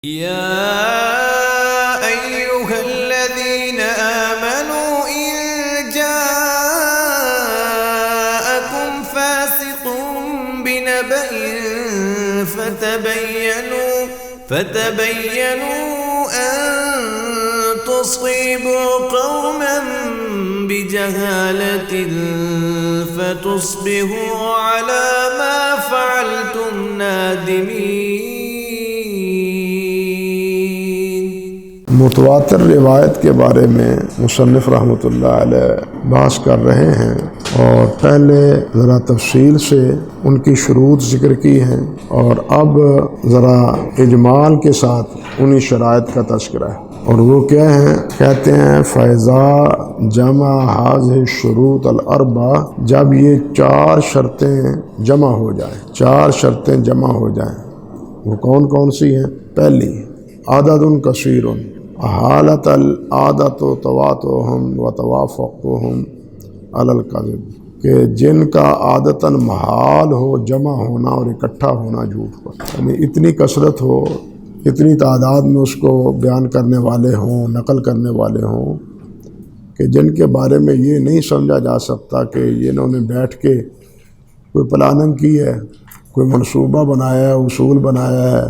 يا أيها الذين آمنوا إن جاءكم فاسق بنبأ فتبينوا أن تصيبوا قوما بجهالة فتصبحوا على ما فعلتم نادمين۔ متواتر روایت کے بارے میں مصنف رحمۃ اللہ علیہ بحث کر رہے ہیں، اور پہلے ذرا تفصیل سے ان کی شروط ذکر کی ہیں، اور اب ذرا اجمال کے ساتھ انہی شرائط کا تذکرہ ہے۔ اور وہ کیا ہیں؟ کہتے ہیں فَإِذَا جمع هذه الشروط الاربع، جب یہ چار شرطیں جمع ہو جائیں، چار شرطیں جمع ہو جائیں۔ وہ کون کون سی ہیں؟ پہلی، عدد کثیر، حالت العادت تواتهم وتوافقهم علی الکذب، کہ جن کا عادتاً محال ہو جمع ہونا اور اکٹھا ہونا جھوٹ پر، یعنی اتنی کثرت ہو، اتنی تعداد میں اس کو بیان کرنے والے ہوں، نقل کرنے والے ہوں، کہ جن کے بارے میں یہ نہیں سمجھا جا سکتا کہ انہوں نے بیٹھ کے کوئی پلاننگ کی ہے، کوئی منصوبہ بنایا ہے، اصول بنایا ہے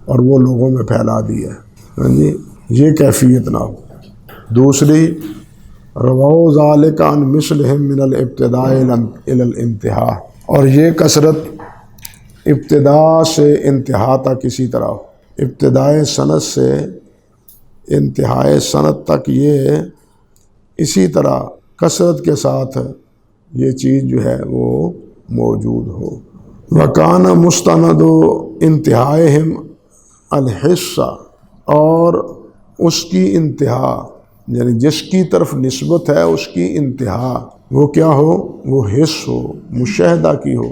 اور وہ لوگوں میں پھیلا دیا ہے، جی یہ کیفیت نہ ہو۔ دوسری، رواؤ ذالک عن مثلہم من الابتداء الی الانتہاء، اور یہ کثرت ابتدا سے انتہا تک اسی طرح ہو، ابتدائے سند سے انتہائے سند تک یہ اسی طرح کثرت کے ساتھ یہ چیز جو ہے وہ موجود ہو۔ وَكَانَ مُسْتَنَدُ انتہائہم الحصہ، اور اس کی انتہا یعنی جس کی طرف نسبت ہے اس کی انتہا وہ کیا ہو؟ وہ حص ہو، مشاہدہ کی ہو،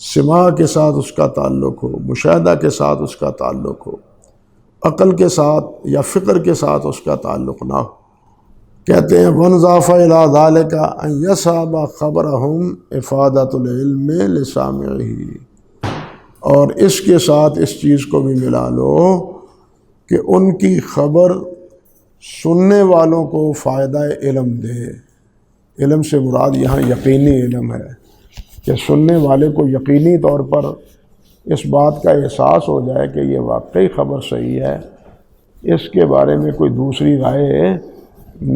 سماع کے ساتھ اس کا تعلق ہو، مشاہدہ کے ساتھ اس کا تعلق ہو، عقل کے ساتھ یا فکر کے ساتھ اس کا تعلق نہ ہو۔ کہتے ہیں وَانْضَافَ إِلَىٰ ذَلِكَ أَنْ يَصْحَبَ خَبْرَهُمْ إِفَادَةُ الْعِلْمِ لِسَامِعِهِ، اور اس کے ساتھ اس چیز کو بھی ملا لو کہ ان کی خبر سننے والوں کو فائدہ علم دے۔ علم سے مراد یہاں یقینی علم ہے، کہ سننے والے کو یقینی طور پر اس بات کا احساس ہو جائے کہ یہ واقعی خبر صحیح ہے، اس کے بارے میں کوئی دوسری رائے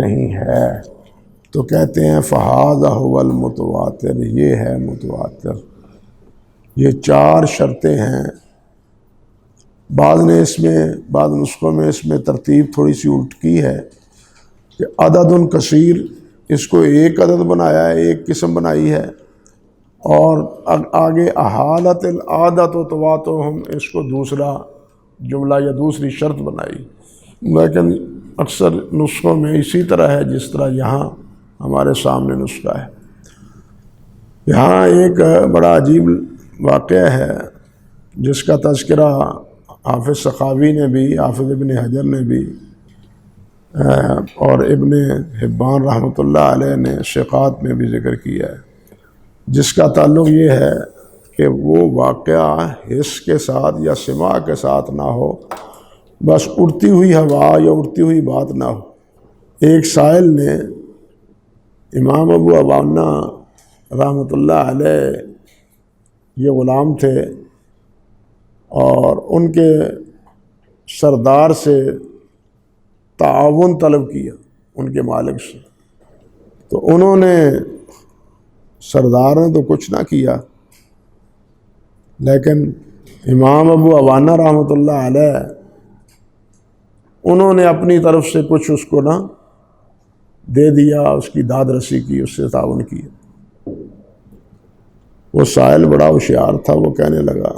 نہیں ہے۔ تو کہتے ہیں فَهَذَا هُوَ الْمُتَوَاتِرُ، یہ ہے متواتر۔ یہ چار شرطیں ہیں۔ بعض نسخوں میں اس میں ترتیب تھوڑی سی الٹ کی ہے کہ عدد کثیر، اس کو ایک عدد بنایا ہے، ایک قسم بنائی ہے، اور آگے حالت العادت و تواتهم اس کو دوسرا جملہ یا دوسری شرط بنائی، لیکن اکثر نسخوں میں اسی طرح ہے جس طرح یہاں ہمارے سامنے نسخہ ہے۔ یہاں ایک بڑا عجیب واقعہ ہے جس کا تذکرہ حافظ سخاوی نے بھی، حافظ ابن حجر نے بھی، اور ابن حبان رحمۃ اللہ علیہ نے ثقات میں بھی ذکر کیا ہے، جس کا تعلق یہ ہے کہ وہ واقعہ حس کے ساتھ یا سماع کے ساتھ نہ ہو، بس اڑتی ہوئی ہوا یا اڑتی ہوئی بات نہ ہو۔ ایک سائل نے امام ابو عوانہ رحمۃ اللہ علیہ، یہ غلام تھے، اور ان کے سردار سے تعاون طلب کیا، ان کے مالک سے، تو انہوں نے، سردار نے تو کچھ نہ کیا، لیکن امام ابو عوانہ رحمۃ اللہ علیہ انہوں نے اپنی طرف سے کچھ اس کو نہ دے دیا، اس کی داد رسی کی، اس سے تعاون کیا۔ وہ سائل بڑا ہوشیار تھا، وہ کہنے لگا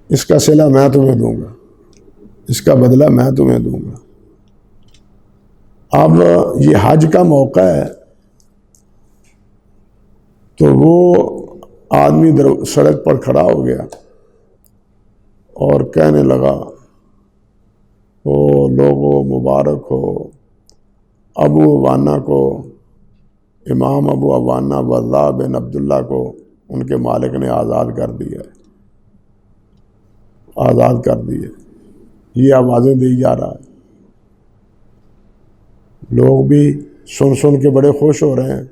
اس کا صلہ میں تمہیں دوں گا، اس کا بدلہ میں تمہیں دوں گا۔ اب یہ حج کا موقع ہے، تو وہ آدمی سڑک پر کھڑا ہو گیا اور کہنے لگا او لوگو مبارک ہو ابو عوانہ کو، امام ابو عوانہ وضاح بن عبداللہ کو ان کے مالک نے آزاد کر دیا ہے۔ آزاد کر دیے، یہ آوازیں دی جا رہا ہے۔ لوگ بھی سن کے بڑے خوش ہو رہے ہیں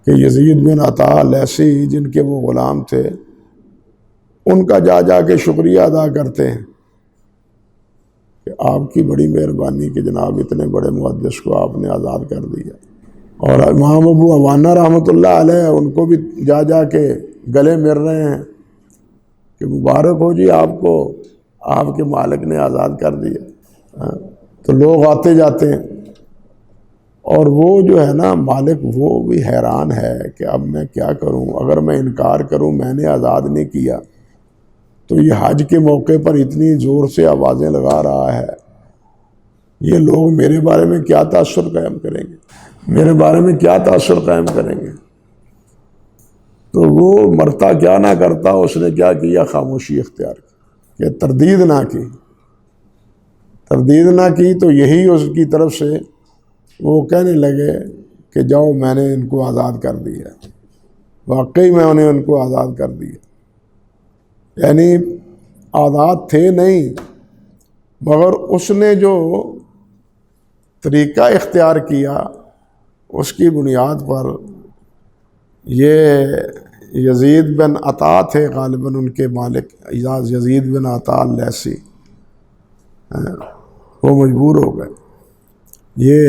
کہ یزید بن عطا لیثی جن کے وہ غلام تھے، ان کا جا کے شکریہ ادا کرتے ہیں کہ آپ کی بڑی مہربانی کہ جناب اتنے بڑے محدث کو آپ نے آزاد کر دیا۔ اور امام ابو عوانہ رحمۃ اللہ علیہ ان کو بھی جا کے گلے مل رہے ہیں کہ مبارک ہو جی آپ کو، آپ کے مالک نے آزاد کر دیا۔ تو لوگ آتے جاتے ہیں، اور وہ جو ہے نا مالک وہ بھی حیران ہے کہ اب میں کیا کروں، اگر میں انکار کروں میں نے آزاد نہیں کیا تو یہ حج کے موقع پر اتنی زور سے آوازیں لگا رہا ہے، یہ لوگ میرے بارے میں کیا تاثر قائم کریں گے، میرے بارے میں کیا تاثر قائم کریں گے۔ تو وہ مرتا کیا نہ کرتا، اس نے کیا کیا، خاموشی اختیار کی، کہ تردید نہ کی تو یہی اس کی طرف سے وہ کہنے لگے کہ جاؤ میں نے ان کو آزاد کر دیا، واقعی میں نے ان کو آزاد کر دیا۔ یعنی آزاد تھے نہیں، مگر اس نے جو طریقہ اختیار کیا اس کی بنیاد پر، یہ یزید بن عطا تھے غالباً ان کے مالک، یزید بن عطا لیثی، وہ مجبور ہو گئے۔ یہ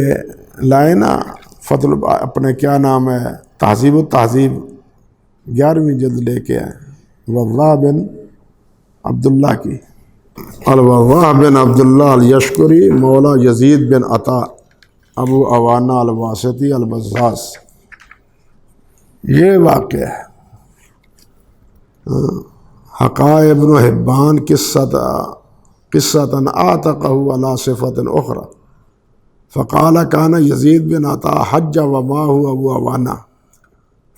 لائن اپنے کیا نام ہے، تہذیب و تہذیب 11ویں جلد لے کے آئے، واللہ بن عبداللہ کی، الوضاح بن عبداللہ الیشکری مولا یزید بن عطا ابو عوانہ الواسطی البزاز، یہ واقعہ ہے۔ حقا ابن حبان قصة آتقہ علی صفت اخرى فقال کان یزید بن عطا حج ومعہ ابو عوانہ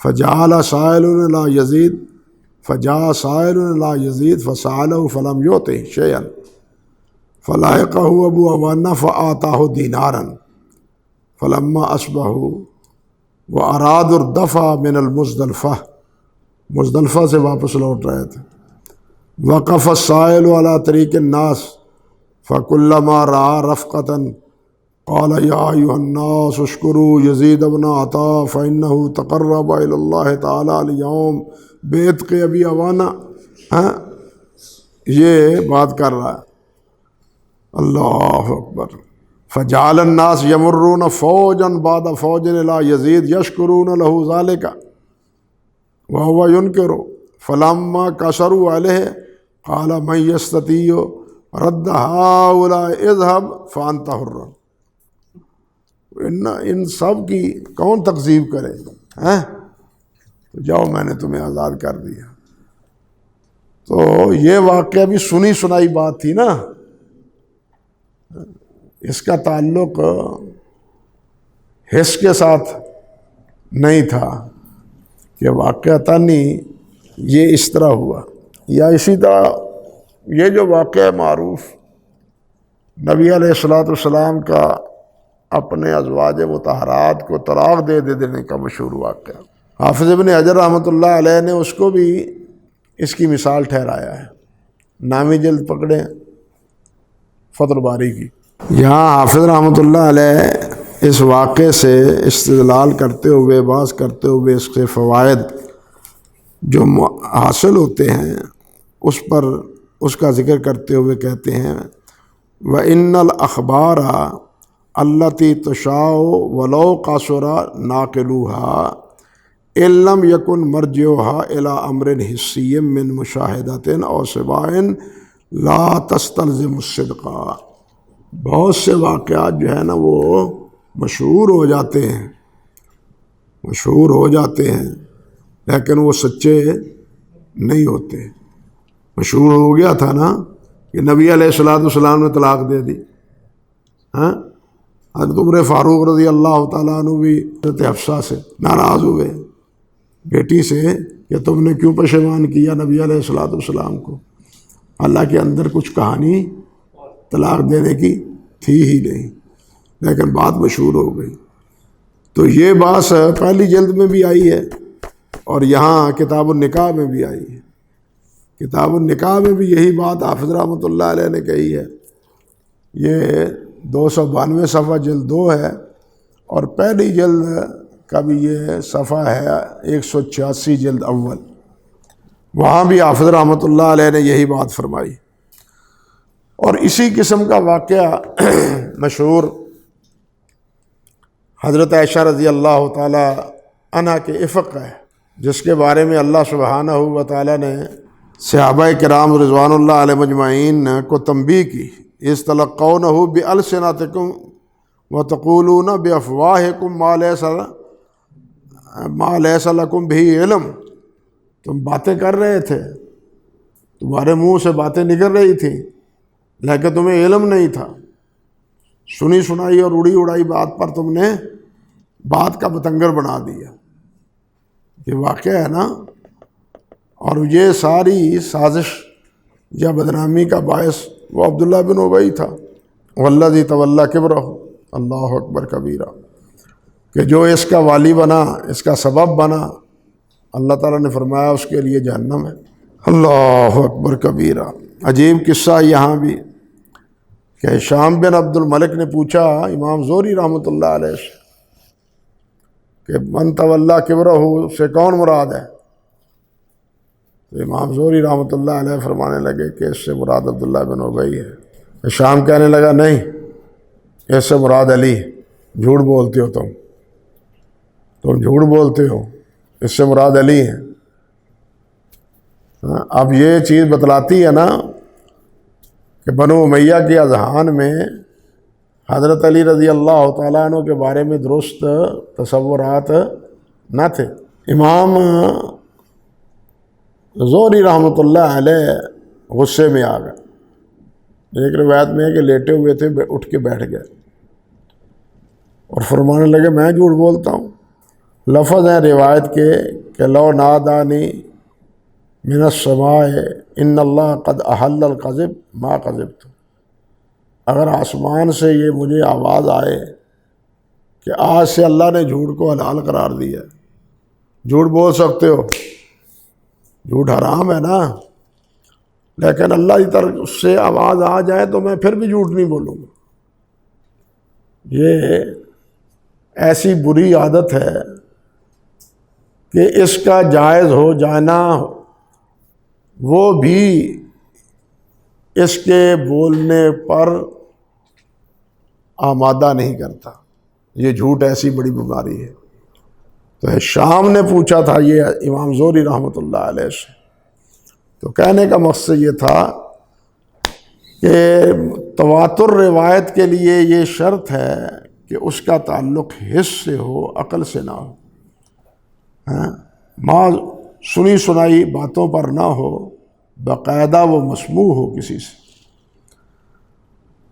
فجاء سائل الی یزید فسألہ فلم یعطہ شیئا فلاحقہ ابو عوانہ فآتاہ دینارا فلما اصبحوا وارادوا الدفع من مزدلفہ سے واپس لوٹ رہے تھے، وقف السائل على طریق الناس فکلما رأى رفقة قال یا ایھا الناس اشکروا یزید بن عطا فإنه تقرب إلی اللہ تعالی اليوم بعتق ابی عوانہ۔ یہ بات کر رہا ہے، اللہ اکبر۔ فجعل الناس یمرون فوجا بعد فوج الی یزید یشکرون له ذلك وهو ينکر فلما کثروا علیہ قال من یستطیع رد هؤلاء اذهب فانت حر۔ ان سب کی کون تکذیب کرے، تو جاؤ میں نے تمہیں آزاد کر دیا۔ تو یہ واقعہ بھی سنی سنائی بات تھی نا، اس کا تعلق حس کے ساتھ نہیں تھا کہ واقعتاً یہ اس طرح ہوا۔ یا اسی طرح یہ جو واقعہ معروف نبی علیہ الصلوۃ والسلام کا اپنے ازواج مطہرات کو طلاق دے دینے کا مشہور واقعہ، حافظ ابن حجر رحمۃ اللہ علیہ نے اس کو بھی اس کی مثال ٹھہرایا ہے۔ نامی جلد پکڑیں فتح الباری کی، یہاں حافظ رحمۃ اللہ علیہ اس واقعے سے استدلال کرتے ہوئے، بحث کرتے ہوئے اس کے فوائد جو حاصل ہوتے ہیں اس پر اس کا ذکر کرتے ہوئے کہتے ہیں وَإِنَّ الْأَخْبَارَ الَّتِي تُشَاعُ وَلَوْ قَصُرَ نَاقِلُوهَا إِن لَّمْ يَكُن مَرْجِعُهَا إِلَىٰ أَمْرٍ حِسِّيٍّ مِّن مُشَاهَدَةٍ أَوْ سِمَاعٍ لَا تَسْتَلْزِمُ الصِّدْقَ۔ بہت سے واقعات جو ہے نا وہ مشہور ہو جاتے ہیں لیکن وہ سچے نہیں ہوتے۔ مشہور ہو گیا تھا نا کہ نبی علیہ الصلوۃ والسلام نے طلاق دے دی، حضرت عمر فاروق رضی اللہ تعالیٰ عنہ بھی حضرت حفصہ سے ناراض ہوئے، بیٹی سے، کہ تم نے کیوں پشیمان کیا نبی علیہ الصلوۃ والسلام کو، اللہ کے اندر کچھ کہانی طلاق دینے کی تھی ہی نہیں، لیکن بات مشہور ہو گئی۔ تو یہ بات پہلی جلد میں بھی آئی ہے اور یہاں کتاب النکاح میں بھی آئی ہے کتاب النکاح میں بھی یہی بات حافظ رحمۃ اللہ علیہ نے کہی ہے۔ یہ 292 صفحہ جلد 2 ہے، اور پہلی جلد کا بھی یہ صفحہ ہے 186 جلد اول، وہاں بھی حافظ رحمۃ اللہ علیہ نے یہی بات فرمائی۔ اور اسی قسم کا واقعہ مشہور حضرت عائشہ رضی اللہ تعالی عنہ کے افق ہے، جس کے بارے میں اللہ سبحانہ و تعالی نے صحابہ کرام رضوان اللہ علیہ مجمعین کو تنبیہ کی، اذ تلقونہ بألسنتکم وتقولون بافواہکم ما لیس لکم بہ علم۔ تم باتیں کر رہے تھے، تمہارے منہ سے باتیں نکل رہی تھیں، لیکن تمہیں علم نہیں تھا، سنی سنائی اور اڑی اڑائی بات پر تم نے بات کا بتنگر بنا دیا۔ یہ واقعہ ہے نا، اور یہ ساری سازش یا بدنامی کا باعث وہ عبداللہ بن ابی تھا، والذی تولی کبرہ، اللہ اکبر کبیرہ، کہ جو اس کا والی بنا، اس کا سبب بنا، اللہ تعالیٰ نے فرمایا اس کے لیے جہنم ہے۔ اللہ اکبر کبیرہ۔ عجیب قصہ یہاں بھی کہ ہشام بن عبد الملک نے پوچھا امام زہری رحمۃ اللہ علیہ سے کہ من تولی کبرہ سے کون مراد ہے؟ تو امام زہری رحمۃ اللہ علیہ فرمانے لگے کہ اس سے مراد عبداللہ بن ابی ہے۔ ہشام کہنے لگا نہیں، اس سے مراد علی ہے، جھوٹ بولتے ہو تم جھوٹ بولتے ہو، اس سے مراد علی ہے۔ اب یہ چیز بتلاتی ہے نا کہ بنو امیہ کے اذہان میں حضرت علی رضی اللہ تعالیٰ عنہ کے بارے میں درست تصورات نہ تھے۔ امام زہری رحمۃ اللہ علیہ غصے میں آ گئے، ایک روایت میں ہے کہ لیٹے ہوئے تھے، اٹھ کے بیٹھ گئے اور فرمانے لگے میں جھوٹ بولتا ہوں۔ لفظ ہے روایت کے کہ لو نادانی من السماء ان اللہ قد احل الکذب ما کذبت، اگر آسمان سے یہ مجھے آواز آئے کہ آج سے اللہ نے جھوٹ کو حلال قرار دیا، جھوٹ بول سکتے ہو، جھوٹ حرام ہے نا، لیکن اللہ کی طرف سے آواز آ جائے تو میں پھر بھی جھوٹ نہیں بولوں گا۔ یہ ایسی بری عادت ہے کہ اس کا جائز ہو جانا وہ بھی اس کے بولنے پر آمادہ نہیں کرتا۔ یہ جھوٹ ایسی بڑی بیماری ہے۔ تو شام نے پوچھا تھا یہ امام زہری رحمۃ اللہ علیہ سے، تو کہنے کا مقصد یہ تھا کہ تواتر روایت کے لیے یہ شرط ہے کہ اس کا تعلق حس سے ہو، عقل سے نہ ہو، ماں سنی سنائی باتوں پر نہ ہو، باقاعدہ وہ مسموع ہو کسی سے۔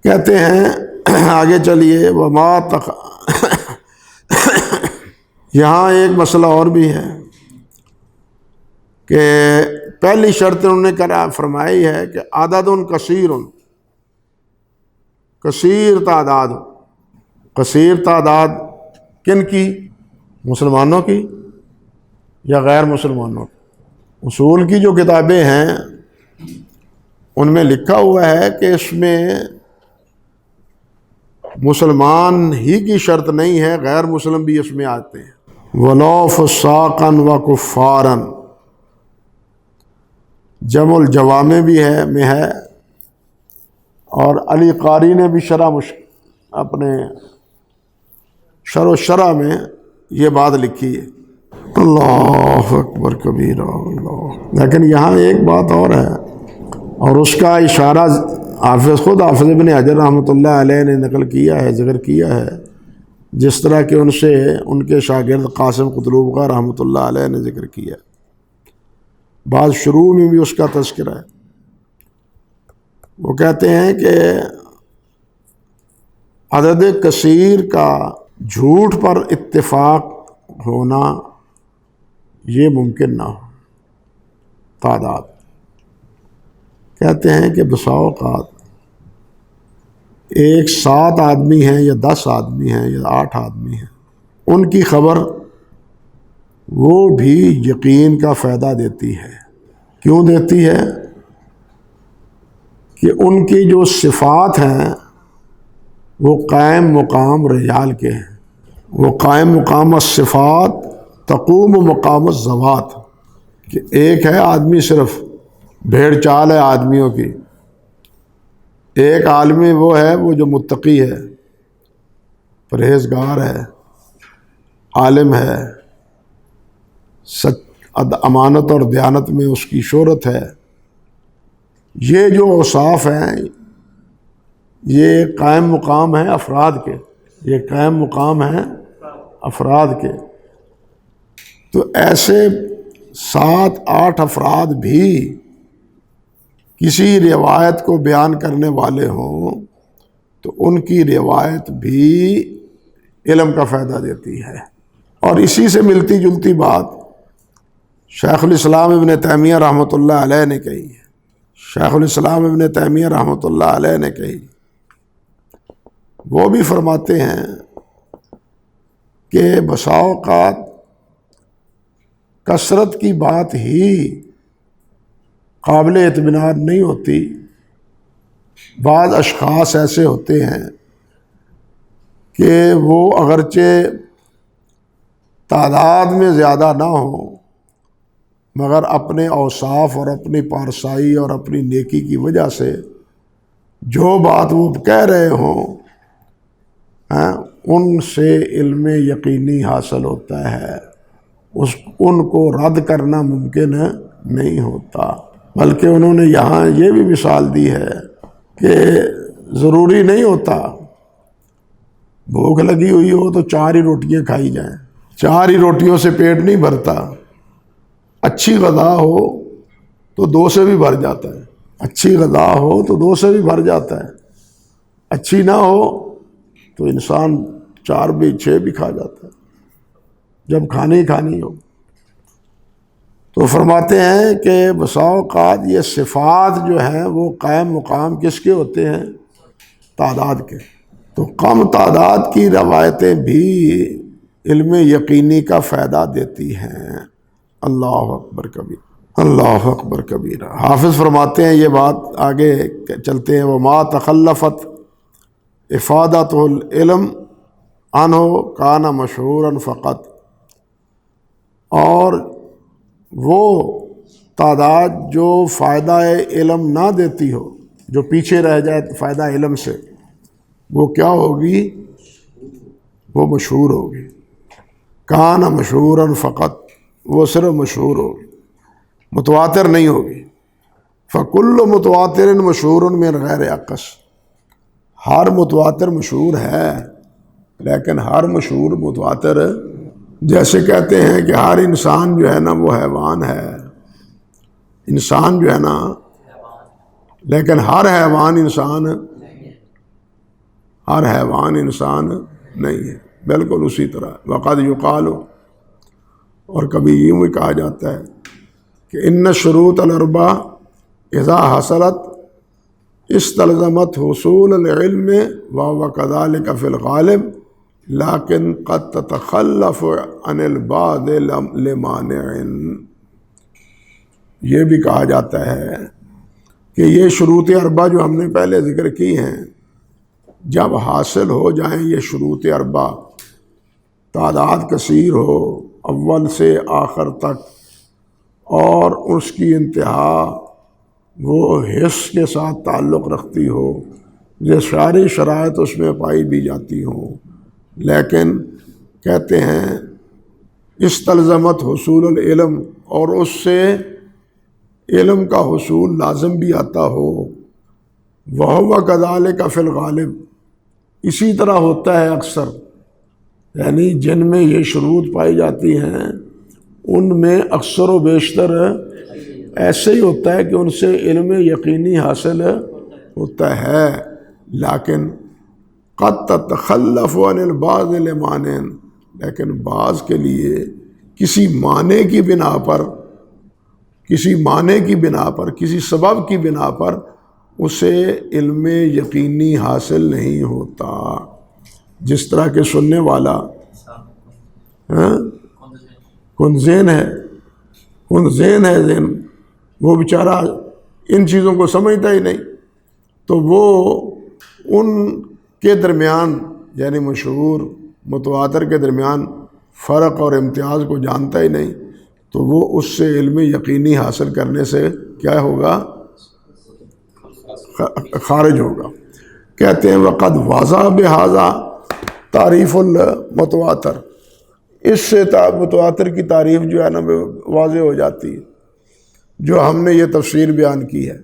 کہتے ہیں آگے چلیے، یہاں ایک مسئلہ اور بھی ہے کہ پہلی شرط انہوں نے فرمائی ہے کہ عدد کثیر تعداد، کثیر تعداد کن کی؟ مسلمانوں کی یا غیر مسلمانوں کی؟ اصول کی جو کتابیں ہیں ان میں لکھا ہوا ہے کہ اس میں مسلمان ہی کی شرط نہیں ہے، غیر مسلم بھی اس میں آتے ہیں۔ وَلَوْ فُسَاقًا وَكُفَّارًا، جمع الجوامع بھی ہے میں ہے، اور علی قاری نے بھی اپنے شرح و شرح میں یہ بات لکھی ہے۔ اللہ اکبر کبیرہ۔ لیکن یہاں ایک بات اور ہے، اور اس کا اشارہ خود حافظ ابن حجر رحمۃ اللہ علیہ نے نقل کیا ہے، ذکر کیا ہے، جس طرح کہ ان سے ان کے شاگرد قاسم قطلوب کا رحمۃ اللہ علیہ نے ذکر کیا ہے۔ بعض شروع میں بھی اس کا تذکرہ ہے۔ وہ کہتے ہیں کہ عدد کثیر کا جھوٹ پر اتفاق ہونا یہ ممکن نہ ہو۔ تعداد کہتے ہیں کہ بسا اوقات ایک 7 آدمی ہیں یا 10 آدمی ہیں یا 8 آدمی ہیں، ان کی خبر وہ بھی یقین کا فائدہ دیتی ہے کیوں دیتی ہے؟ کہ ان کی جو صفات ہیں وہ قائم مقام رجال کے ہیں. وہ قائم مقام الصفات تقوم مقام الذوات، کہ ایک ہے آدمی صرف بھیڑ چال ہے آدمیوں کی، ایک عالمی وہ ہے وہ جو متقی ہے، پرہیزگار ہے، عالم ہے، امانت اور دیانت میں اس کی شہرت ہے. یہ جو اوصاف ہیں یہ قائم مقام ہیں افراد کے، یہ قائم مقام ہیں افراد کے. تو ایسے 7-8 افراد بھی کسی روایت کو بیان کرنے والے ہوں تو ان کی روایت بھی علم کا فائدہ دیتی ہے. اور اسی سے ملتی جلتی بات شیخ الاسلام ابن تیمیہ رحمۃ اللہ علیہ نے کہی ہے. شیخ الاسلام ابن تیمیہ رحمۃ اللہ علیہ نے کہی، وہ بھی فرماتے ہیں کہ بسا اوقات کثرت کی بات ہی قابل اطمینان نہیں ہوتی. بعض اشخاص ایسے ہوتے ہیں کہ وہ اگرچہ تعداد میں زیادہ نہ ہوں مگر اپنے اوصاف اور اپنی پارسائی اور اپنی نیکی کی وجہ سے جو بات وہ کہہ رہے ہوں ان سے علم یقینی حاصل ہوتا ہے، ان کو رد کرنا ممکن نہیں ہوتا. بلکہ انہوں نے یہاں یہ بھی مثال دی ہے کہ ضروری نہیں ہوتا بھوک لگی ہوئی ہو تو 4 ہی روٹیاں کھائی جائیں، 4 ہی روٹیوں سے پیٹ نہیں بھرتا. اچھی غذا ہو تو 2 سے بھی بھر جاتا ہے، اچھی غذا ہو تو 2 سے بھی بھر جاتا ہے، اچھی نہ ہو تو انسان 4 بھی 6 بھی کھا جاتا ہے جب کھانی ہی کھانی ہو. تو فرماتے ہیں کہ بسا اوقات یہ صفات جو ہیں وہ قائم مقام کس کے ہوتے ہیں؟ تعداد کے. تو کم تعداد کی روایتیں بھی علم یقینی کا فائدہ دیتی ہیں. اللہ اکبر کبیر، اللہ اکبر کبیر. حافظ فرماتے ہیں یہ بات آگے چلتے ہیں، وما تخلفت افادۃ العلم عنہ کان مشہورا فقط. اور وہ تعداد جو فائدہ علم نہ دیتی ہو، جو پیچھے رہ جائے فائدہ علم سے، وہ کیا ہوگی؟ وہ مشہور ہوگی. کان مشہورا فقط، وہ صرف مشہور ہوگی، متواتر نہیں ہوگی. فکل متواتر مشہور من غیر عکس، ہر متواتر مشہور ہے لیکن ہر مشہور متواتر، جیسے کہتے ہیں کہ ہر انسان جو ہے نا وہ حیوان ہے، انسان جو ہے نا، لیکن ہر حیوان انسان، ہر حیوان انسان نہیں ہے. بالکل اسی طرح وقد یقال، اور کبھی یوں بھی کہا جاتا ہے کہ ان شروط الاربع اذا حصلت استلزمت حصول العلم وهو كذلك في الغالب لیکن قد تتخلف عن البعض لمانع. یہ بھی کہا جاتا ہے کہ یہ شروط اربع جو ہم نے پہلے ذکر کی ہیں، جب حاصل ہو جائیں یہ شروط اربع، تعداد کثیر ہو اول سے آخر تک، اور اس کی انتہا وہ حص کے ساتھ تعلق رکھتی ہو، یہ ساری شرائط اس میں پائی بھی جاتی ہوں، لیکن کہتے ہیں استلزمت حصول العلم، اور اس سے علم کا حصول لازم بھی آتا ہو، وَهُوَ كَذَلِكَ فِي الْغَالِبِ، اسی طرح ہوتا ہے اکثر. یعنی جن میں یہ شروط پائی جاتی ہیں ان میں اکثر و بیشتر ایسے ہی ہوتا ہے کہ ان سے علم یقینی حاصل ہوتا ہے، لیکن قد تتخلف عن البعض لمانع، لیکن بعض کے لیے کسی معنی کی بنا پر، کسی معنی کی بنا پر، کسی سبب کی بنا پر اسے علم یقینی حاصل نہیں ہوتا. جس طرح کے سننے والا کنزین ہے، کنزین ہے ذہن، وہ بیچارہ ان چیزوں کو سمجھتا ہی نہیں، تو وہ ان کے درمیان یعنی مشہور متواتر کے درمیان فرق اور امتیاز کو جانتا ہی نہیں، تو وہ اس سے علم یقینی حاصل کرنے سے کیا ہوگا؟ خارج ہوگا۔ کہتے ہیں وقد واضح بہذا تعریف المتواتر، اس سے متواتر کی تعریف جو ہے نا واضح ہو جاتی ہے، جو ہم نے یہ تفصیل بیان کی ہے۔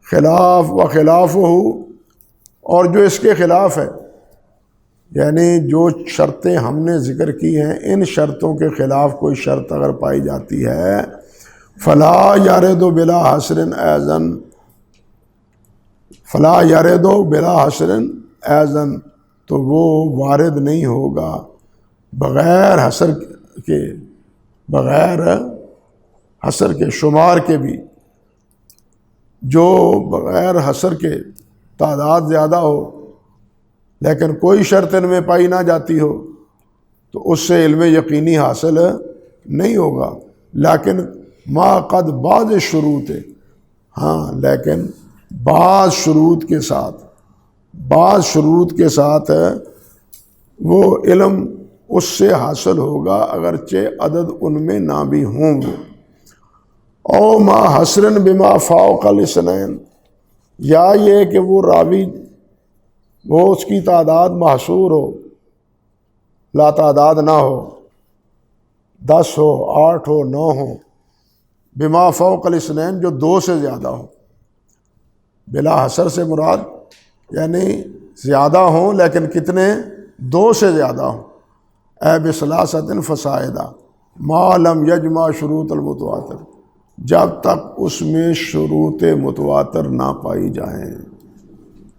خلاف و خلاف ہو، اور جو اس کے خلاف ہے، یعنی جو شرطیں ہم نے ذکر کی ہیں ان شرطوں کے خلاف کوئی شرط اگر پائی جاتی ہے، فلا یارد بلا حصر ایذن، فلا یارد بلا حصر ایذن، تو وہ وارد نہیں ہوگا بغیر حصر کے، بغیر حصر کے، شمار کے بھی، جو بغیر حصر کے تعداد زیادہ ہو لیکن کوئی شرط ان میں پائی نہ جاتی ہو تو اس سے علم یقینی حاصل نہیں ہوگا۔ لیکن ما قد بعض شروط، ہاں لیکن بعض شروط کے ساتھ، بعض شروط کے ساتھ وہ علم اس سے حاصل ہوگا اگرچہ عدد ان میں نہ بھی ہوں وہ۔ او ما حسرن بما فوق الاثنین، یا یہ کہ وہ راوی وہ اس کی تعداد محصور ہو، لا تعداد نہ ہو، 10 ہو، 8 ہو، 9 ہو، بما فوق الاثنین جو 2 سے زیادہ ہو، بلا حصر سے مراد یعنی زیادہ ہوں لیکن کتنے؟ 2 سے زیادہ ہوں۔ اے بثلاثۃ فصاعدا ما لم یجمع شروط المتواتر، جب تک اس میں شروط متواتر نہ پائی جائیں،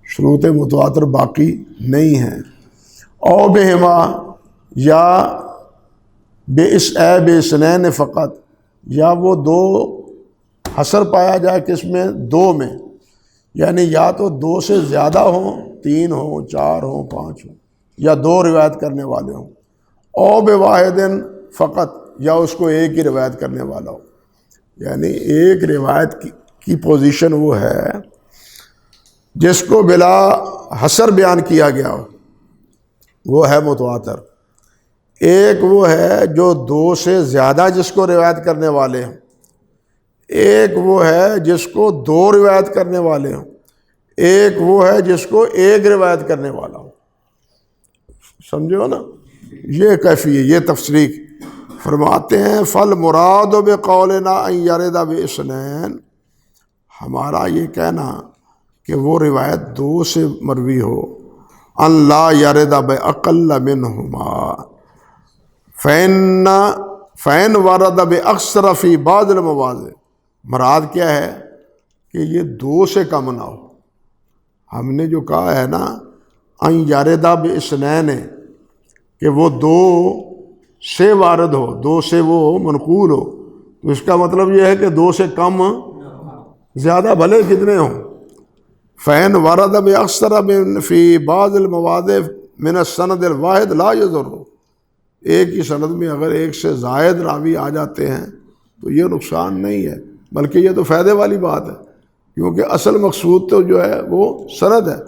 شروط متواتر باقی نہیں ہیں۔ او بہما، یا بے اثنین فقط، یا وہ 2 حصر پایا جائے کس میں؟ 2 میں، یعنی یا تو 2 سے زیادہ ہوں، 3 ہوں، 4 ہوں، 5 ہوں، یا 2 روایت کرنے والے ہوں۔ او بواحد فقط، یا اس کو ایک ہی روایت کرنے والا ہو، یعنی ایک روایت کی پوزیشن وہ ہے جس کو بلا حصر بیان کیا گیا ہو، وہ ہے متواتر۔ ایک وہ ہے جو 2 سے زیادہ جس کو روایت کرنے والے ہوں، ایک وہ ہے جس کو 2 روایت کرنے والے ہوں، ایک وہ ہے جس کو 1 روایت کرنے والا ہو۔ سمجھو نا، یہ کیفی ہے، یہ تفسیر فرماتے ہیں فالمراد بقولنا ان یرد باثنین، ہمارا یہ کہنا کہ وہ روایت 2 سے مروی ہو، ان لا یرد باقل منہما فین ورد باکثر فی بعض المواضع، مراد کیا ہے کہ یہ 2 سے کم نہ ہو۔ ہم نے جو کہا ہے نا ان یرد باثنین، کہ وہ 2 سے وارد ہو، 2 سے وہ منقول ہو، تو اس کا مطلب یہ ہے کہ 2 سے کم زیادہ بھلے کتنے ہوں۔ فین ورد باکثر فی بعض المواضع من السند الواحد لا یضر، ایک ہی سند میں اگر 1 سے زائد راوی آ جاتے ہیں تو یہ نقصان نہیں ہے، بلکہ یہ تو فائدے والی بات ہے، کیونکہ اصل مقصود تو جو ہے وہ سند ہے۔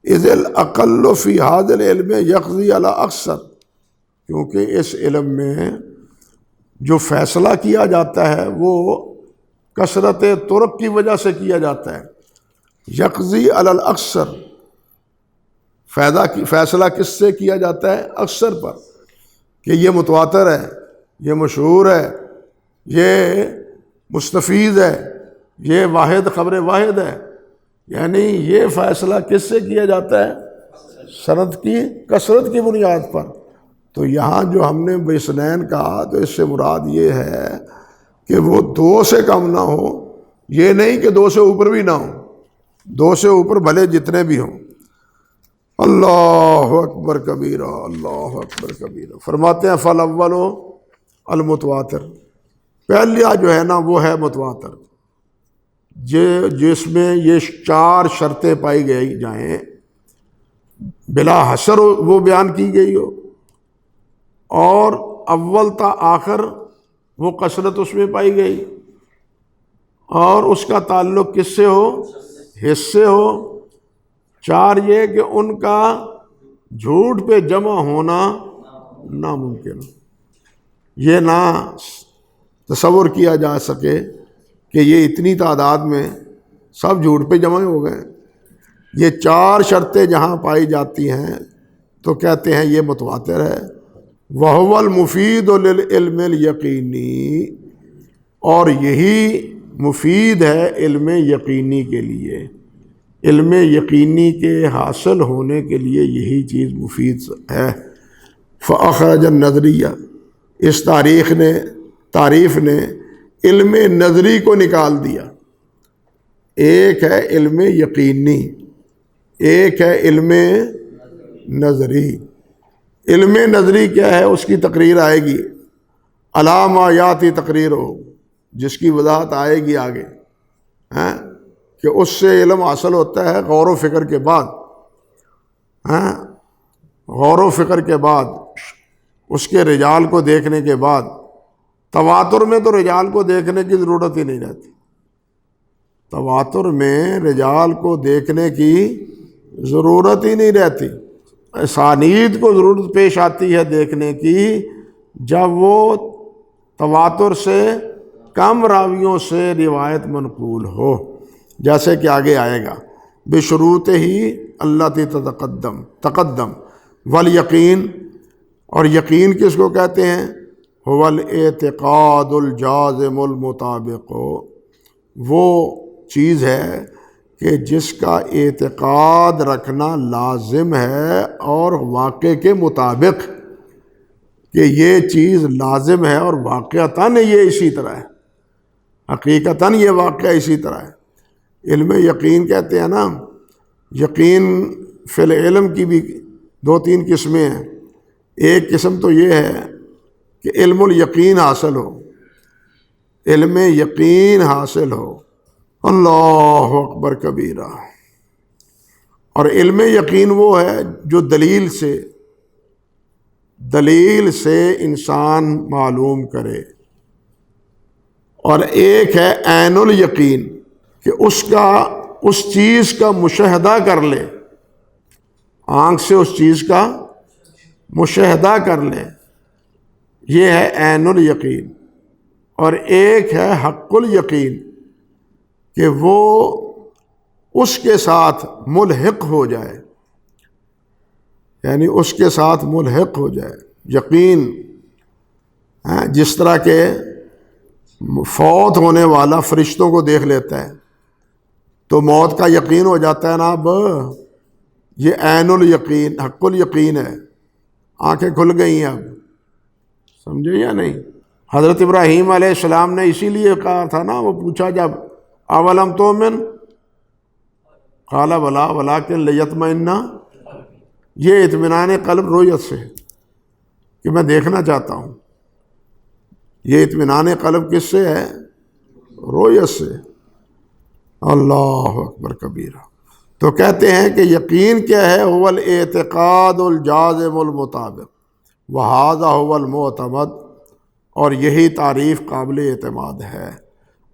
اذ الاقل فی ھذا العلم یقضی علی اکثر، کیونکہ اس علم میں جو فیصلہ کیا جاتا ہے وہ کثرت طرق کی وجہ سے کیا جاتا ہے۔ یقضی علی الاکثر، فیصلہ کس سے کیا جاتا ہے؟ اکثر پر، کہ یہ متواتر ہے، یہ مشہور ہے، یہ مستفیض ہے، یہ واحد خبر واحد ہے، یعنی یہ فیصلہ کس سے کیا جاتا ہے؟ سند کی کثرت کی بنیاد پر۔ تو یہاں جو ہم نے باثنین کہا تو اس سے مراد یہ ہے کہ وہ 2 سے کم نہ ہو، یہ نہیں کہ 2 سے اوپر بھی نہ ہو، 2 سے اوپر بھلے جتنے بھی ہوں۔ اللہ اکبر کبیرہ، اللہ اکبر کبیرہ۔ فرماتے ہیں فالاول المتواتر، پہلیا جو ہے نا وہ ہے متواتر، جس میں یہ 4 شرطیں پائی گئی جائیں، بلا حصر وہ بیان کی گئی ہو، اور اول تا آخر وہ کثرت اس میں پائی گئی، اور اس کا تعلق کس سے ہو؟ حس سے ہو۔ 4 یہ کہ ان کا جھوٹ پہ جمع ہونا ناممکن ہو، یہ نہ تصور کیا جا سکے کہ یہ اتنی تعداد میں سب جھوٹ پہ جمع ہو گئے۔ یہ 4 شرطیں جہاں پائی جاتی ہیں تو کہتے ہیں یہ متواتر ہے۔ وَهُوَ الْمُفِيدُ لِلْعِلْمِ الْيَقِينِي، اور یہی مفید ہے علم یقینی کے لیے، علم یقینی کے حاصل ہونے کے لیے یہی چیز مفید ہے۔ فَأَخْرَجَ النَّظْرِيَّ، اس تعریف نے علم نظری کو نکال دیا۔ ایک ہے علم یقینی، ایک ہے علم نظری۔ علم نظری کیا ہے؟ اس کی تقریر آئے گی، علامہ یاتی تقریر ہو، جس کی وضاحت آئے گی آگے، کہ اس سے علم حاصل ہوتا ہے غور و فکر کے بعد، غور و فکر کے بعد، اس کے رجال کو دیکھنے کے بعد۔ تواتر میں تو رجال کو دیکھنے کی ضرورت ہی نہیں رہتی، تواتر میں رجال کو دیکھنے کی ضرورت ہی نہیں رہتی۔ اسانید کو ضرورت پیش آتی ہے دیکھنے کی جب وہ تواتر سے کم راویوں سے روایت منقول ہو، جیسے کہ آگے آئے گا۔ بشروط ہی التی تقدم والیقین، اور یقین کس کو کہتے ہیں؟ هو الاعتقاد الجازم المطابق، وہ چیز ہے کہ جس کا اعتقاد رکھنا لازم ہے اور واقع کے مطابق، کہ یہ چیز لازم ہے اور واقعتاً یہ اسی طرح ہے، حقیقتاً یہ واقعہ اسی طرح ہے۔ علم یقین کہتے ہیں نا، یقین فی العلم کی بھی 2-3 قسمیں ہیں۔ ایک قسم تو یہ ہے کہ علم الیقین حاصل ہو، علم یقین حاصل ہو، اللہ اکبر کبیرہ۔ اور علم یقین وہ ہے جو دلیل سے انسان معلوم کرے، اور ایک ہے عین الیقین، کہ اس چیز کا مشاہدہ کر لے، آنکھ سے اس چیز کا مشاہدہ کر لے، یہ ہے عین الیقین۔ اور ایک ہے حق الیقین، کہ وہ اس کے ساتھ ملحق ہو جائے، یعنی اس کے ساتھ ملحق ہو جائے۔ یقین جس طرح کہ فوت ہونے والا فرشتوں کو دیکھ لیتا ہے تو موت کا یقین ہو جاتا ہے نا، اب یہ عین الیقین، حق الیقین ہے، آنکھیں کھل گئی ہیں اب، سمجھے یا نہیں؟ حضرت ابراہیم علیہ السلام نے اسی لیے کہا تھا نا، وہ پوچھا جب اولم تؤمن قال بلا ولکن لیطمئن، یہ اطمینان قلب رویت سے ہے کہ میں دیکھنا چاہتا ہوں۔ یہ اطمینان قلب کس سے ہے؟ رویت سے۔ اللہ اکبر کبیرہ۔ تو کہتے ہیں کہ یقین کیا ہے؟ هو الاعتقاد الجازم المطابق وہذا هو المعتمد، اور یہی تعریف قابل اعتماد ہے۔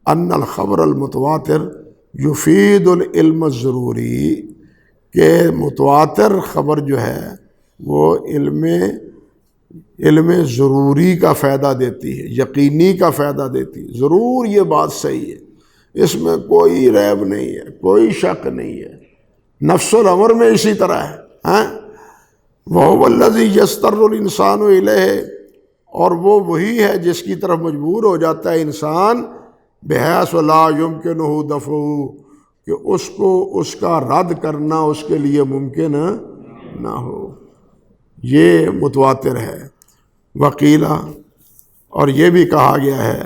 ان الخبر المتواتر یفید العلم الضروری، کہ متواتر خبر جو ہے وہ علم ضروری کا فائدہ دیتی ہے، یقینی کا فائدہ دیتی ہے۔ ضرور یہ بات صحیح ہے، اس میں کوئی ریب نہیں ہے، کوئی شک نہیں ہے، نفس الامر میں اسی طرح ہے۔ وَهُوَ الَّذِي يَسْتَرُّ الْإِنسَانُ إِلَيْهِ، اور وہ وہی ہے جس کی طرف مجبور ہو جاتا ہے انسان، بِحَيْثُ لَا يُمْكِنُهُ دَفْعُهُ، کہ اس کو اس کا رد کرنا اس کے لیے ممکن نہ ہو۔ یہ متواتر ہے۔ وقیلہ، اور یہ بھی کہا گیا ہے،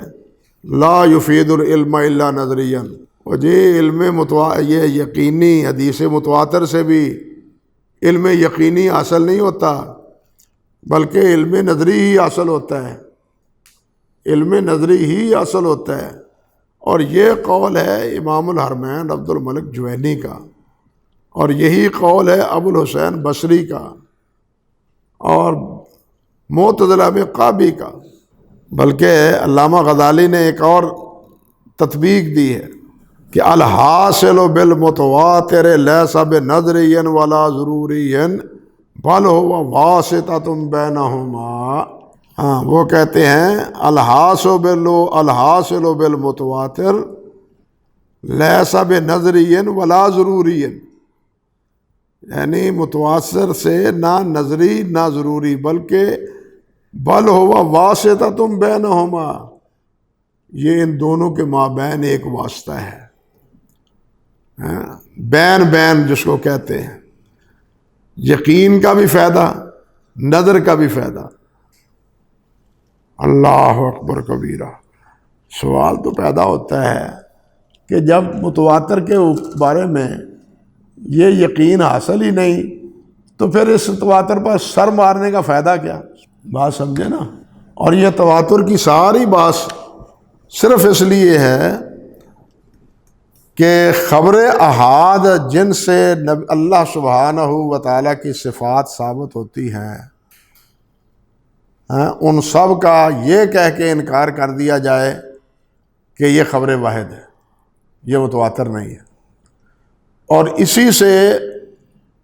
لا یفید العلم الا نظریا، اور یہ یقینی حدیث متواتر سے بھی علم یقینی حاصل نہیں ہوتا، بلکہ علم نظری ہی حاصل ہوتا ہے، علم نظری ہی حاصل ہوتا ہے۔ اور یہ قول ہے امام الحرمین عبد الملک جوینی کا، اور یہی قول ہے ابو الحسین بصری کا، اور معتزلہ میں قابی کا۔ بلکہ علامہ غزالی نے ایک اور تطبیق دی ہے کہ الحاصل بالمتواتر لیس بنظری ولا ضروری بل هو واسطۃ بینہما۔ ہاں وہ کہتے ہیں الحاصل بالمتواتر لیس بنظری ولا ضروری، یعنی متواتر سے نہ نظری نہ ضروری، بلکہ بل ہوا واسطۃ بینہما، یہ ان دونوں کے مابین ایک واسطہ ہے، بین جس کو کہتے ہیں، یقین کا بھی فائدہ نظر کا بھی فائدہ۔ اللہ اکبر کبیرہ۔ سوال تو پیدا ہوتا ہے کہ جب متواتر کے بارے میں یہ یقین حاصل ہی نہیں تو پھر اس تواتر پر سر مارنے کا فائدہ کیا؟ بات سمجھے نا۔ اور یہ تواتر کی ساری بات صرف اس لیے ہے کہ خبر احاد جن سے اللہ سبحانہ و تعالیٰ کی صفات ثابت ہوتی ہیں، ان سب کا یہ کہہ کے انکار کر دیا جائے کہ یہ خبر واحد ہے، یہ متواتر نہیں ہے۔ اور اسی سے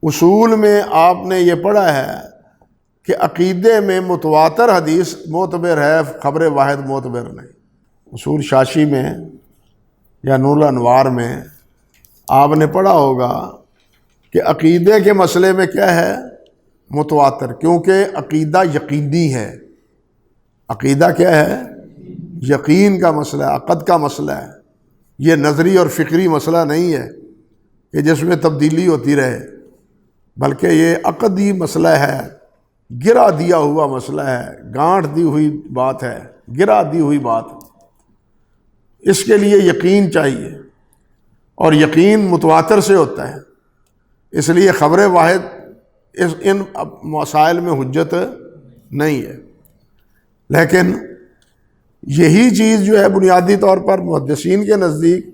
اصول میں آپ نے یہ پڑھا ہے کہ عقیدے میں متواتر حدیث معتبر ہے، خبر واحد معتبر نہیں۔ اصول شاشی میں یا نور الانوار میں آپ نے پڑھا ہوگا کہ عقیدے کے مسئلے میں کیا ہے؟ متواتر، کیونکہ عقیدہ یقینی ہے۔ عقیدہ کیا ہے؟ یقین کا مسئلہ ہے، عقد کا مسئلہ ہے، یہ نظری اور فکری مسئلہ نہیں ہے کہ جس میں تبدیلی ہوتی رہے، بلکہ یہ عقدی مسئلہ ہے، گرا دیا ہوا مسئلہ ہے، گانٹھ دی ہوئی بات ہے، گرا دی ہوئی بات۔ اس کے لیے یقین چاہیے، اور یقین متواتر سے ہوتا ہے، اس لیے خبر واحد ان مسائل میں حجت نہیں ہے۔ لیکن یہی چیز جو ہے بنیادی طور پر محدثین کے نزدیک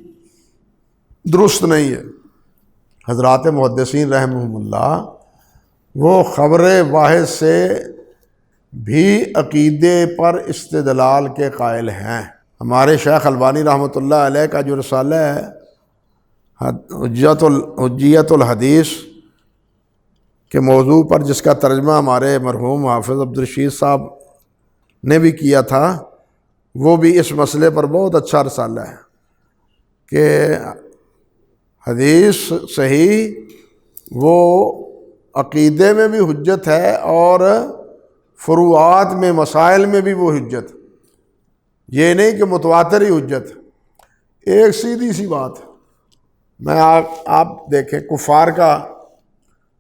درست نہیں ہے۔ حضرات محدثین رحمہم اللہ وہ خبر واحد سے بھی عقیدے پر استدلال کے قائل ہیں۔ ہمارے شیخ البانی رحمۃ اللہ علیہ کا جو رسالہ ہے حجیت الحدیث کے موضوع پر، جس کا ترجمہ ہمارے مرحوم حافظ عبدالرشید صاحب نے بھی کیا تھا، وہ بھی اس مسئلے پر بہت اچھا رسالہ ہے کہ حدیث صحیح وہ عقیدے میں بھی حجت ہے اور فروعات میں مسائل میں بھی وہ حجت، یہ نہیں کہ متواتر ہی حجت۔ ایک سیدھی سی بات میں آپ دیکھیں، کفار کا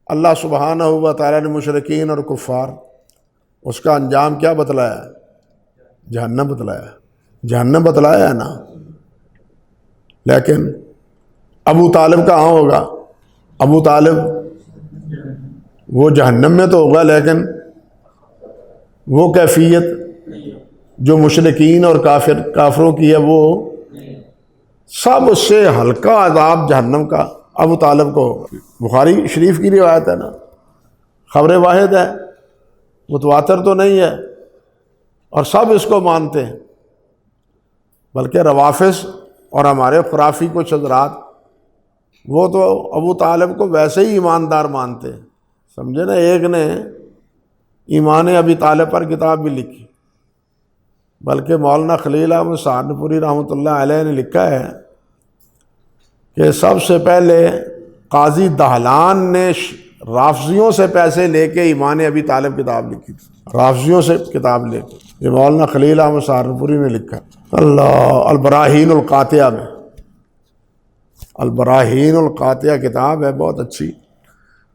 اللہ سبحانہ و تعالیٰ نے مشرکین اور کفار، اس کا انجام کیا بتلایا؟ جہنم بتلایا، جہنم بتلایا ہے نا۔ لیکن ابو طالب کہاں ہوگا؟ ابو طالب وہ جہنم میں تو ہوگا، لیکن وہ کیفیت جو مشرکین اور کافروں کی ہے، وہ سب سے ہلکا عذاب جہنم کا ابو طالب کو ہوگا۔ بخاری شریف کی روایت ہے نا، خبر واحد ہے، متواتر تو نہیں ہے، اور سب اس کو مانتے ہیں، بلکہ روافض اور ہمارے خرافی کچھ حضرات وہ تو ابو طالب کو ویسے ہی ایماندار مانتے ہیں، سمجھے نا۔ ایک نے ایمان ابی طالب پر کتاب بھی لکھی، بلکہ مولانا خلیل احمد سہارنپوری رحمۃ اللہ علیہ نے لکھا ہے کہ سب سے پہلے قاضی دہلان نے رافضیوں سے پیسے لے کے ایمان ابی طالب کتاب لکھی تھی، رافضیوں سے کتاب لے کے، یہ مولانا خلیل احمد سہارنپوری نے لکھا۔ اللہ البراہین القاطعہ میں، البراہین القاطعہ کتاب ہے بہت اچھی،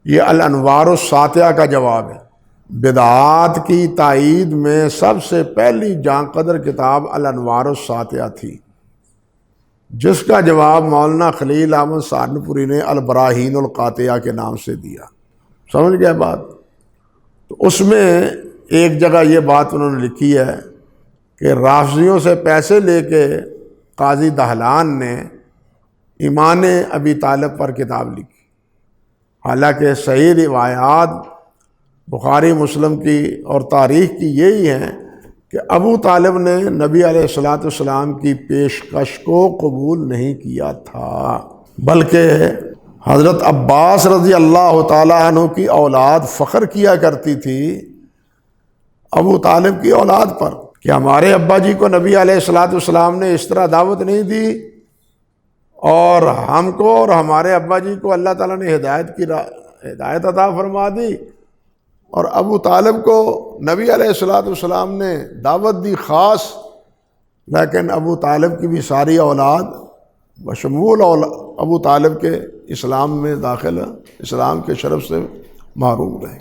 یہ الانوار الساطعہ کا جواب ہے۔ بدعات کی تائید میں سب سے پہلی جاں قدر کتاب الانوار الساطعہ تھی، جس کا جواب مولانا خلیل احمد سہارنپوری نے البراہین القاطعہ کے نام سے دیا۔ سمجھ گئے بات؟ تو اس میں ایک جگہ یہ بات انہوں نے لکھی ہے کہ رافضیوں سے پیسے لے کے قاضی دہلان نے ایمان ابی طالب پر کتاب لکھی، حالانکہ صحیح روایات بخاری مسلم کی اور تاریخ کی یہی ہیں کہ ابو طالب نے نبی علیہ الصلوۃ والسلام کی پیشکش کو قبول نہیں کیا تھا، بلکہ حضرت عباس رضی اللہ تعالیٰ عنہ کی اولاد فخر کیا کرتی تھی ابو طالب کی اولاد پر کہ ہمارے ابا جی کو نبی علیہ الصلوۃ والسلام نے اس طرح دعوت نہیں دی، اور ہم کو اور ہمارے ابا جی کو اللہ تعالیٰ نے ہدایت عطا فرما دی، اور ابو طالب کو نبی علیہ الصلوۃ والسلام نے دعوت دی خاص، لیکن ابو طالب کی بھی ساری اولاد بشمول ابو طالب کے اسلام میں داخل، اسلام کے شرف سے محروم رہے۔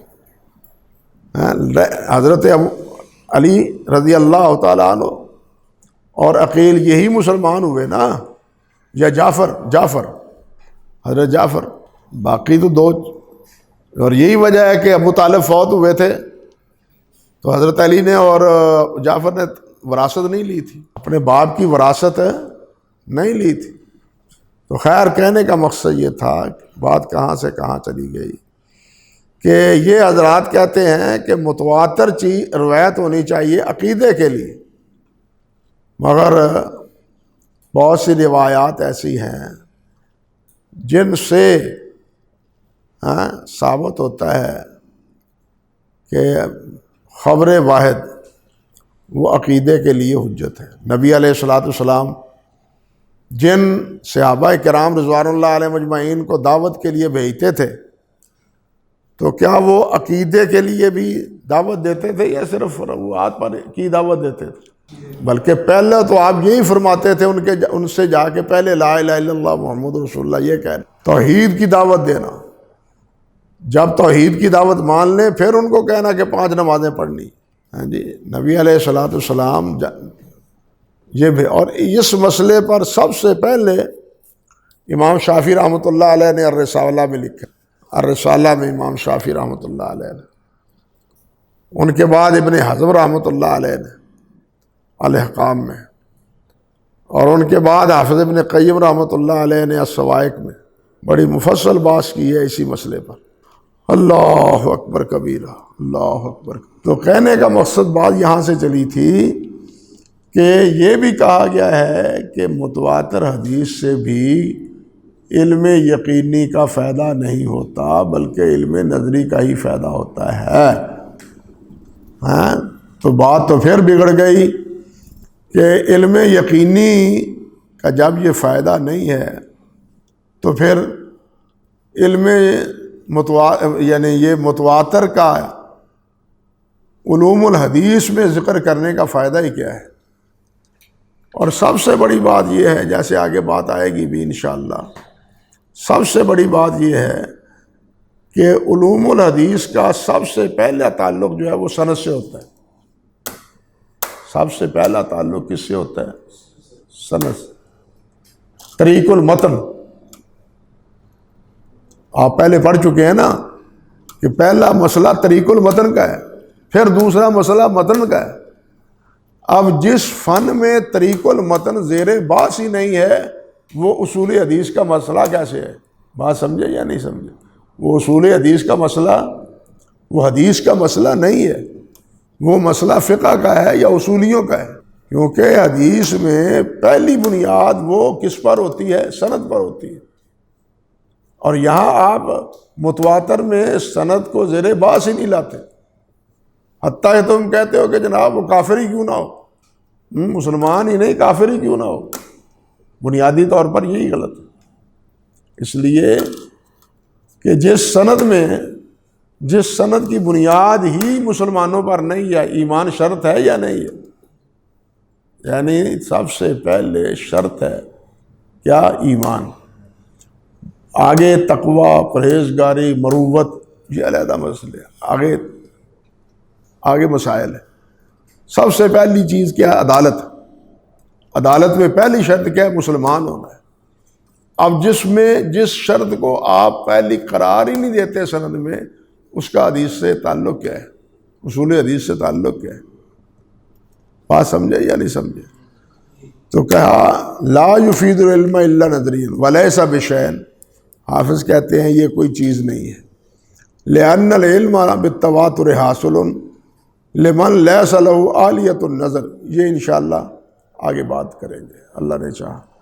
حضرت علی رضی اللہ تعالیٰ عنہ اور عقیل یہی مسلمان ہوئے نا، یا جعفر حضرت جعفر، باقی تو دو، اور یہی وجہ ہے کہ ابو طالب فوت ہوئے تھے تو حضرت علی نے اور جعفر نے وراثت نہیں لی تھی، اپنے باپ کی وراثت نہیں لی تھی۔ تو خیر، کہنے کا مقصد یہ تھا، بات کہاں سے کہاں چلی گئی، کہ یہ حضرات کہتے ہیں کہ متواتر چیز روایت ہونی چاہیے عقیدے کے لیے، مگر بہت سی روایات ایسی ہیں جن سے ثابت ہوتا ہے کہ خبر واحد وہ عقیدے کے لیے حجت ہے۔ نبی علیہ الصلوۃ والسلام جن صحابہ کرام رضوان اللہ علیہ مجمعین کو دعوت کے لیے بھیجتے تھے، تو کیا وہ عقیدے کے لیے بھی دعوت دیتے تھے یا صرف فروعات پر کی دعوت دیتے تھے؟ بلکہ پہلے تو آپ یہی فرماتے تھے ان سے جا کے پہلے لا الہ الا اللہ محمد رسول اللہ یہ کہنا، توحید کی دعوت دینا، جب توحید کی دعوت مان لیں پھر ان کو کہنا کہ 5 نمازیں پڑھنی۔ ہاں جی، نبی علیہ الصلوۃ والسلام یہ بھی، اور اس مسئلے پر سب سے پہلے امام شافعی رحمۃ اللہ علیہ نے الرسالہ میں لکھا، الرسالہ میں امام شافعی رحمۃ اللہ علیہ نے، ان کے بعد ابن حزم رحمۃ اللہ علیہ نے الاحکام میں، اور ان کے بعد حافظ ابن قیم رحمۃ اللہ علیہ نے الصواعق میں بڑی مفصل بحث کی ہے اسی مسئلے پر۔ اللہ اکبر کبیرہ، اللہ اکبر۔ تو کہنے کا مقصد بات یہاں سے چلی تھی کہ یہ بھی کہا گیا ہے کہ متواتر حدیث سے بھی علم یقینی کا فائدہ نہیں ہوتا، بلکہ علم نظری کا ہی فائدہ ہوتا ہے۔ ہاں، تو بات تو پھر بگڑ گئی کہ علم یقینی کا جب یہ فائدہ نہیں ہے تو پھر علم یعنی یہ متواتر کا علوم الحدیث میں ذکر کرنے کا فائدہ ہی کیا ہے؟ اور سب سے بڑی بات یہ ہے، جیسے آگے بات آئے گی بھی انشاءاللہ، سب سے بڑی بات یہ ہے کہ علوم الحدیث کا سب سے پہلا تعلق جو ہے وہ سند سے ہوتا ہے۔ سب سے پہلا تعلق کس سے ہوتا ہے؟ سند سے۔ طریق المتن آپ پہلے پڑھ چکے ہیں نا کہ پہلا مسئلہ طریق المتن کا ہے، پھر دوسرا مسئلہ متن کا ہے۔ اب جس فن میں طریق المتن زیر بحث ہی نہیں ہے، وہ اصول حدیث کا مسئلہ کیسے ہے؟ بات سمجھے یا نہیں سمجھے؟ وہ اصول حدیث کا مسئلہ وہ حدیث کا مسئلہ نہیں ہے، وہ مسئلہ فقہ کا ہے یا اصولیوں کا ہے، کیونکہ حدیث میں پہلی بنیاد وہ کس پر ہوتی ہے؟ سند پر ہوتی ہے، اور یہاں آپ متواتر میں سند کو زیر بحث ہی نہیں لاتے، حتیٰ کہ تم کہتے ہو کہ جناب وہ کافر ہی کیوں نہ ہو، مسلمان ہی نہیں کافر ہی کیوں نہ ہو، بنیادی طور پر یہی غلط ہے۔ اس لیے کہ جس سند کی بنیاد ہی مسلمانوں پر نہیں ہے، ایمان شرط ہے یا نہیں ہے؟ یعنی سب سے پہلے شرط ہے کیا؟ ایمان، آگے تقوی، پرہیزگاری، مروت، یہ علیحدہ مسئلے، آگے مسائل ہے۔ سب سے پہلی چیز کیا ہے؟ عدالت۔ عدالت میں پہلی شرط کیا ہے؟ مسلمان ہونا ہے۔ اب جس شرط کو آپ پہلی قرار ہی نہیں دیتے سند میں، اس کا حدیث سے تعلق کیا ہے؟ اصول حدیث سے تعلق کیا ہے؟ بات سمجھے یا نہیں سمجھے؟ تو کہا لا یفید العلم الا نظری ولیس بشیء، حافظ کہتے ہیں یہ کوئی چیز نہیں ہے، لأن العلم بالتواتر حاصل، لمن لیس لہ آلیۃ النظر، یہ انشاءاللہ آگے بات کریں گے اللہ نے چاہا۔